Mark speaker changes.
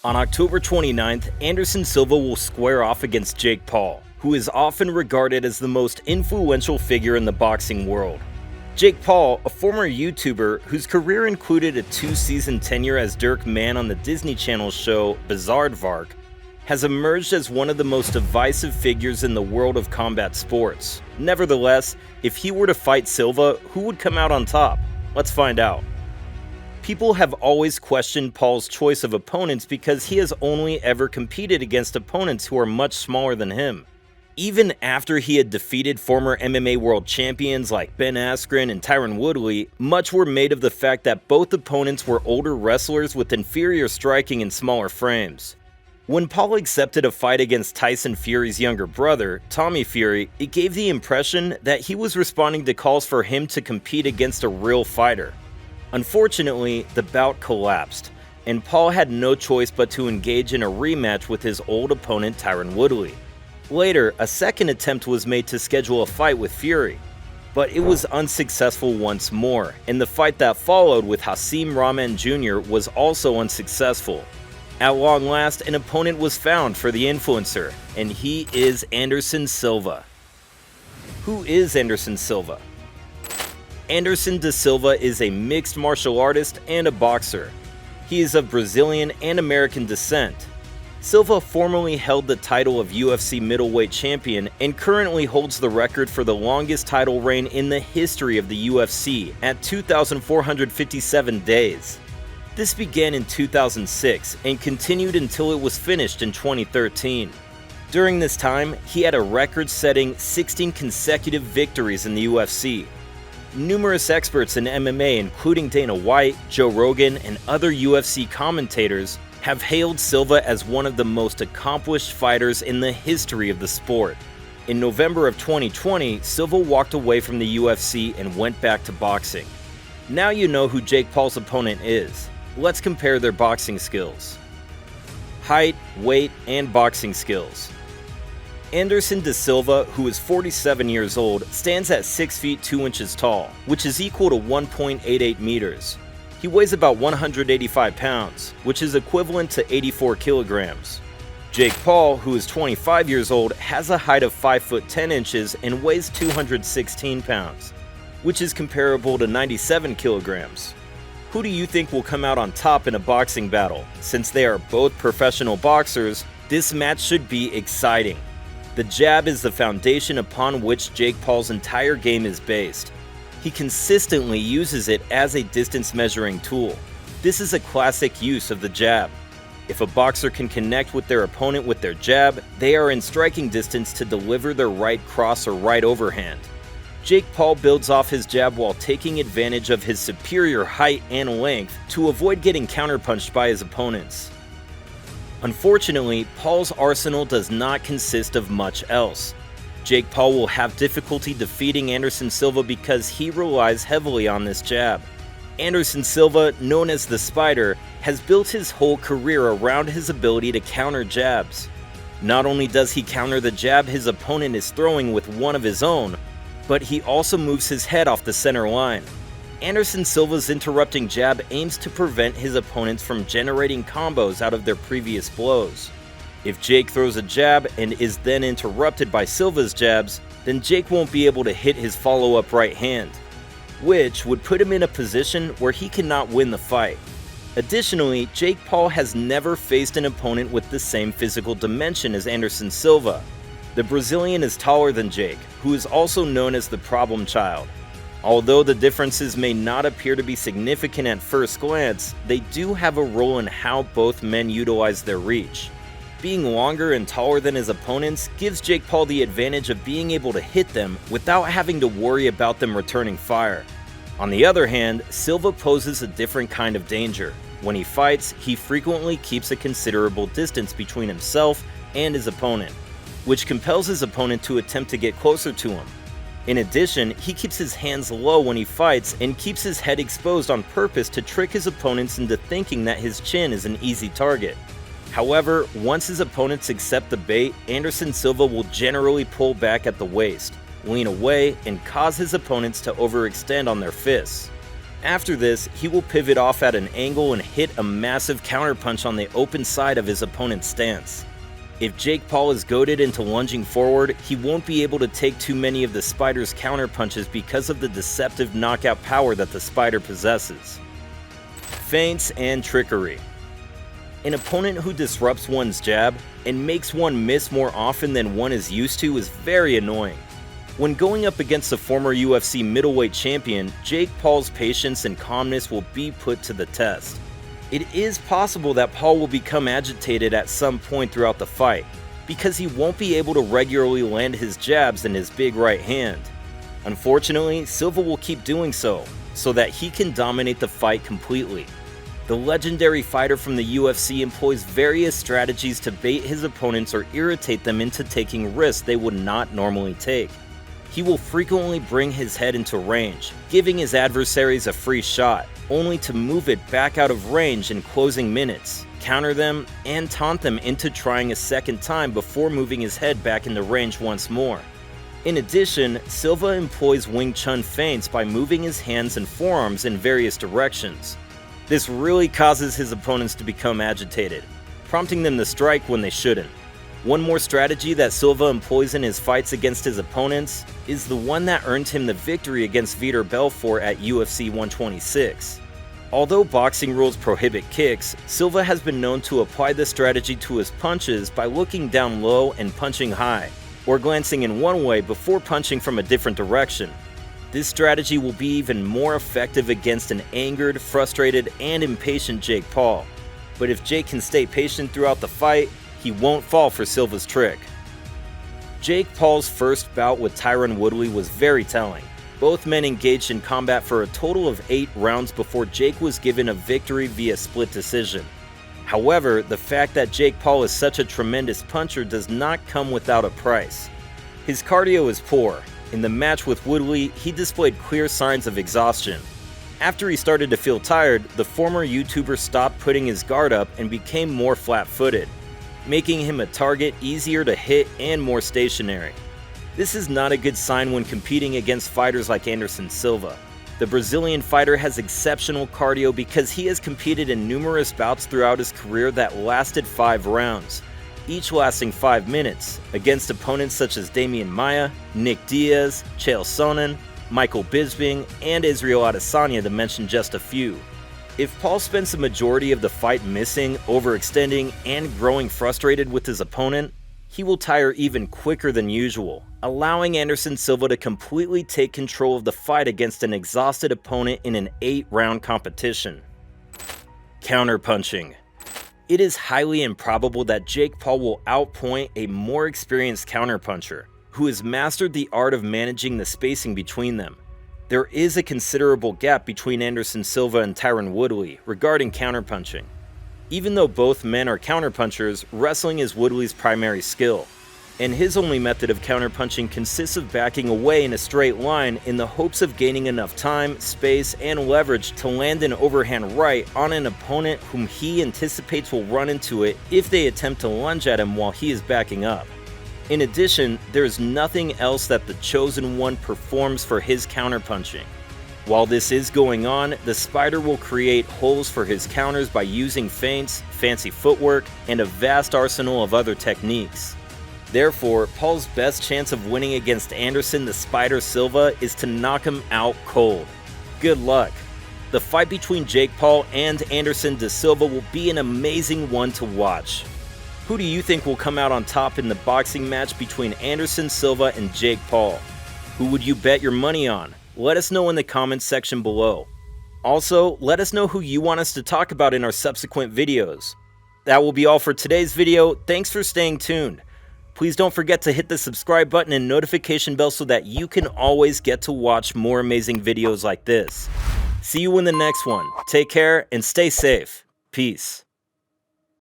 Speaker 1: On October 29th, Anderson Silva will square off against Jake Paul, who is often regarded as the most influential figure in the boxing world. Jake Paul, a former YouTuber whose career included a 2-season tenure as Dirk Mann on the Disney Channel show Bizaardvark, has emerged as one of the most divisive figures in the world of combat sports. Nevertheless, if he were to fight Silva, who would come out on top? Let's find out. People have always questioned Paul's choice of opponents because he has only ever competed against opponents who are much smaller than him. Even after he had defeated former MMA world champions like Askren and Tyron Woodley, much were made of the fact that both opponents were older wrestlers with inferior striking and smaller frames. When Paul accepted a fight against Tyson Fury's younger brother, Tommy Fury, it gave the impression that he was responding to calls for him to compete against a real fighter. Unfortunately, the bout collapsed, and Paul had no choice but to engage in a rematch with his old opponent Tyron Woodley. Later, a second attempt was made to schedule a fight with Fury, but it was unsuccessful once more, and the fight that followed with Hasim Rahman Jr. was also unsuccessful. At long last, an opponent was found for the influencer, and he is Anderson Silva. Who is Anderson Silva? Anderson de Silva is a mixed martial artist and a boxer. He is of Brazilian and American descent. Silva formerly held the title of UFC middleweight champion and currently holds the record for the longest title reign in the history of the UFC at 2,457 days. This began in 2006 and continued until it was finished in 2013. During this time, he had a record-setting 16 consecutive victories in the UFC. Numerous experts in MMA, including Dana White, Joe Rogan, and other UFC commentators, have hailed Silva as one of the most accomplished fighters in the history of the sport. In November of 2020, Silva walked away from the UFC and went back to boxing. Now you know who Jake Paul's opponent is. Let's compare their boxing skills. Height, weight, and boxing skills. Anderson de Silva, who is 47 years old, stands at 6 feet 2 inches tall, which is equal to 1.88 meters. He weighs about 185 pounds, which is equivalent to 84 kilograms. Jake Paul, who is 25 years old, has a height of 5 foot 10 inches and weighs 216 pounds, which is comparable to 97 kilograms. Who do you think will come out on top in a boxing battle? Since they are both professional boxers, this match should be exciting. The jab is the foundation upon which Jake Paul's entire game is based. He consistently uses it as a distance measuring tool. This is a classic use of the jab. If a boxer can connect with their opponent with their jab, they are in striking distance to deliver their right cross or right overhand. Jake Paul builds off his jab while taking advantage of his superior height and length to avoid getting counterpunched by his opponents. Unfortunately, Paul's arsenal does not consist of much else. Jake Paul will have difficulty defeating Anderson Silva because he relies heavily on this jab. Anderson Silva, known as the Spider, has built his whole career around his ability to counter jabs. Not only does he counter the jab his opponent is throwing with one of his own, but he also moves his head off the center line. Anderson Silva's interrupting jab aims to prevent his opponents from generating combos out of their previous blows. If Jake throws a jab and is then interrupted by Silva's jabs, then Jake won't be able to hit his follow-up right hand, which would put him in a position where he cannot win the fight. Additionally, Jake Paul has never faced an opponent with the same physical dimension as Anderson Silva. The Brazilian is taller than Jake, who is also known as the problem child. Although the differences may not appear to be significant at first glance, they do have a role in how both men utilize their reach. Being longer and taller than his opponents gives Jake Paul the advantage of being able to hit them without having to worry about them returning fire. On the other hand, Silva poses a different kind of danger. When he fights, he frequently keeps a considerable distance between himself and his opponent, which compels his opponent to attempt to get closer to him. In addition, he keeps his hands low when he fights and keeps his head exposed on purpose to trick his opponents into thinking that his chin is an easy target. However, once his opponents accept the bait, Anderson Silva will generally pull back at the waist, lean away, and cause his opponents to overextend on their fists. After this, he will pivot off at an angle and hit a massive counterpunch on the open side of his opponent's stance. If Jake Paul is goaded into lunging forward, he won't be able to take too many of the Spider's counterpunches because of the deceptive knockout power that the Spider possesses. Feints and trickery. An opponent who disrupts one's jab and makes one miss more often than one is used to is very annoying. When going up against the former UFC middleweight champion, Jake Paul's patience and calmness will be put to the test. It is possible that Paul will become agitated at some point throughout the fight, because he won't be able to regularly land his jabs in his big right hand. Unfortunately, Silva will keep doing so that he can dominate the fight completely. The legendary fighter from the UFC employs various strategies to bait his opponents or irritate them into taking risks they would not normally take. He will frequently bring his head into range, giving his adversaries a free shot, only to move it back out of range in closing minutes, counter them, and taunt them into trying a second time before moving his head back into range once more. In addition, Silva employs Wing Chun feints by moving his hands and forearms in various directions. This really causes his opponents to become agitated, prompting them to strike when they shouldn't. One more strategy that Silva employs in his fights against his opponents is the one that earned him the victory against Vitor Belfort at UFC 126. Although boxing rules prohibit kicks, Silva has been known to apply this strategy to his punches by looking down low and punching high, or glancing in one way before punching from a different direction. This strategy will be even more effective against an angered, frustrated, and impatient Jake Paul. But if Jake can stay patient throughout the fight, he won't fall for Silva's trick. Jake Paul's first bout with Tyron Woodley was very telling. Both men engaged in combat for a total of 8 rounds before Jake was given a victory via split decision. However, the fact that Jake Paul is such a tremendous puncher does not come without a price. His cardio is poor. In the match with Woodley, he displayed clear signs of exhaustion. After he started to feel tired, the former YouTuber stopped putting his guard up and became more flat-footed, making him a target easier to hit and more stationary. This is not a good sign when competing against fighters like Anderson Silva. The Brazilian fighter has exceptional cardio because he has competed in numerous bouts throughout his career that lasted 5 rounds, each lasting 5 minutes, against opponents such as Damian Maia, Nick Diaz, Chael Sonnen, Michael Bisping, and Israel Adesanya, to mention just a few. If Paul spends the majority of the fight missing, overextending, and growing frustrated with his opponent, he will tire even quicker than usual, allowing Anderson Silva to completely take control of the fight against an exhausted opponent in an 8-round competition. Counterpunching. It is highly improbable that Jake Paul will outpoint a more experienced counterpuncher, who has mastered the art of managing the spacing between them. There is a considerable gap between Anderson Silva and Tyron Woodley regarding counterpunching. Even though both men are counterpunchers, wrestling is Woodley's primary skill, and his only method of counterpunching consists of backing away in a straight line in the hopes of gaining enough time, space, and leverage to land an overhand right on an opponent whom he anticipates will run into it if they attempt to lunge at him while he is backing up. In addition, there is nothing else that the Chosen One performs for his counterpunching. While this is going on, the Spider will create holes for his counters by using feints, fancy footwork, and a vast arsenal of other techniques. Therefore, Paul's best chance of winning against Anderson the Spider Silva is to knock him out cold. Good luck. The fight between Jake Paul and Anderson de Silva will be an amazing one to watch. Who do you think will come out on top in the boxing match between Anderson Silva and Jake Paul? Who would you bet your money on? Let us know in the comments section below. Also, let us know who you want us to talk about in our subsequent videos. That will be all for today's video. Thanks for staying tuned. Please don't forget to hit the subscribe button and notification bell so that you can always get to watch more amazing videos like this. See you in the next one. Take care and stay safe. Peace.